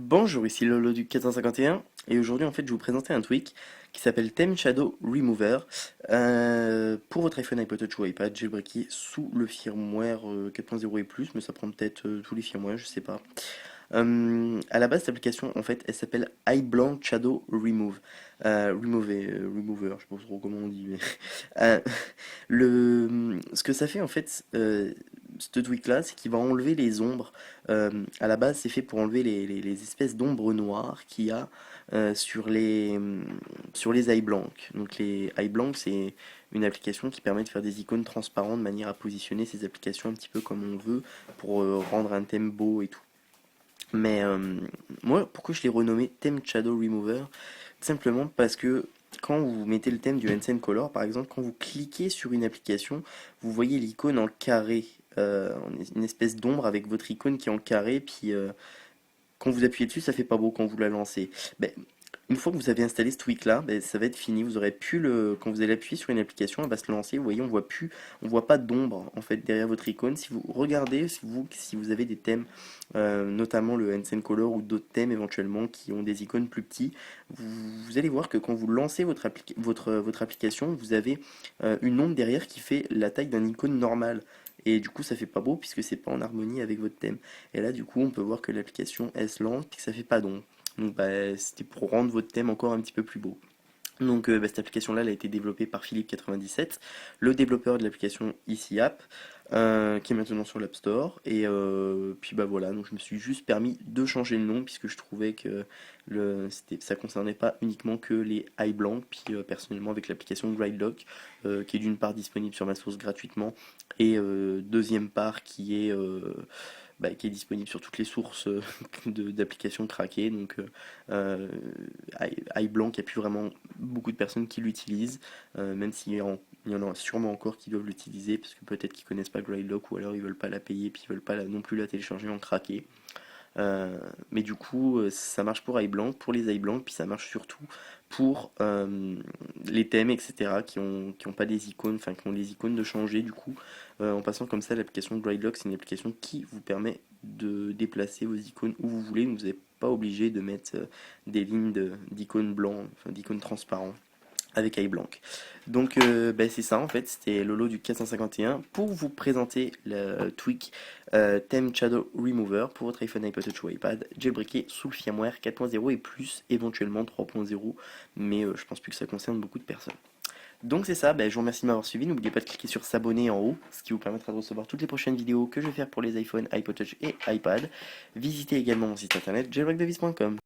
Bonjour, ici Lolo du 451 et aujourd'hui en fait je vais vous présenter un tweak qui s'appelle Theme Shadow Remover pour votre iPhone, iPod Touch ou iPad jailbreaké sous le firmware 4.0 et plus, mais ça prend peut-être tous les firmwares, je sais pas. À la base, cette application, en fait, elle s'appelle iBlank Shadow Remove. Remover, je sais pas trop comment on dit, mais euh, ce que ça fait en fait, ce tweak-là, c'est qu'il va enlever les ombres. À la base, c'est fait pour enlever les espèces d'ombres noires qu'il y a sur les iBlank. Donc les iBlank, c'est une application qui permet de faire des icônes transparentes de manière à positionner ces applications un petit peu comme on veut pour rendre un thème beau et tout. Mais moi, pourquoi je l'ai renommé Theme Shadow Remover? Tout simplement parce que quand vous mettez le thème du Ensign Color, par exemple, quand vous cliquez sur une application, vous voyez l'icône en carré, une espèce d'ombre avec votre icône qui est en carré, puis quand vous appuyez dessus, ça fait pas beau quand vous la lancez. Ben, une fois que vous avez installé ce tweak là, ben, ça va être fini. Vous aurez plus quand vous allez appuyer sur une application, elle va se lancer. Vous voyez, on voit pas d'ombre en fait derrière votre icône. Si vous regardez, si vous avez des thèmes, notamment le Ensign Color ou d'autres thèmes éventuellement qui ont des icônes plus petits, vous allez voir que quand vous lancez votre application, vous avez une ombre derrière qui fait la taille d'un icône normal. Et du coup, ça fait pas beau puisque c'est pas en harmonie avec votre thème. Et là, du coup, on peut voir que l'application elle se lance et que ça fait pas d'ombre. Donc bah, c'était pour rendre votre thème encore un petit peu plus beau. Donc bah, cette application-là, elle a été développée par Philippe97, le développeur de l'application Easy App, qui est maintenant sur l'App Store. Et puis bah voilà, donc je me suis juste permis de changer le nom puisque je trouvais que ça concernait pas uniquement que les iBlank. Puis personnellement avec l'application Gridlock, qui est d'une part disponible sur ma source gratuitement, et deuxième part qui est disponible sur toutes les sources d'applications craquées. Donc euh, iBlank, il n'y a plus vraiment beaucoup de personnes qui l'utilisent, même il y en a sûrement encore qui doivent l'utiliser, parce que peut-être qu'ils connaissent pas Greylock, ou alors ils veulent pas la payer, puis ils veulent pas non plus la télécharger en craqué. Mais du coup, ça marche pour iBlank, pour les iBlank, puis ça marche surtout pour les thèmes, etc., qui ont pas des icônes, enfin qui ont les icônes de changer, du coup, en passant comme ça, l'application Gridlock, c'est une application qui vous permet de déplacer vos icônes où vous voulez, donc vous n'êtes pas obligé de mettre des lignes d'icônes blancs, enfin d'icônes transparents avec iBlank. Donc bah, c'est ça en fait, c'était Lolo du 451 pour vous présenter le tweak Theme Shadow Remover pour votre iPhone, iPod Touch ou iPad, jailbreaké sous le firmware 4.0 et plus, éventuellement 3.0, mais je pense plus que ça concerne beaucoup de personnes. Donc c'est ça, bah, je vous remercie de m'avoir suivi, n'oubliez pas de cliquer sur s'abonner en haut, ce qui vous permettra de recevoir toutes les prochaines vidéos que je vais faire pour les iPhone, iPod Touch et iPad. Visitez également mon site internet jailbreakdevice.com.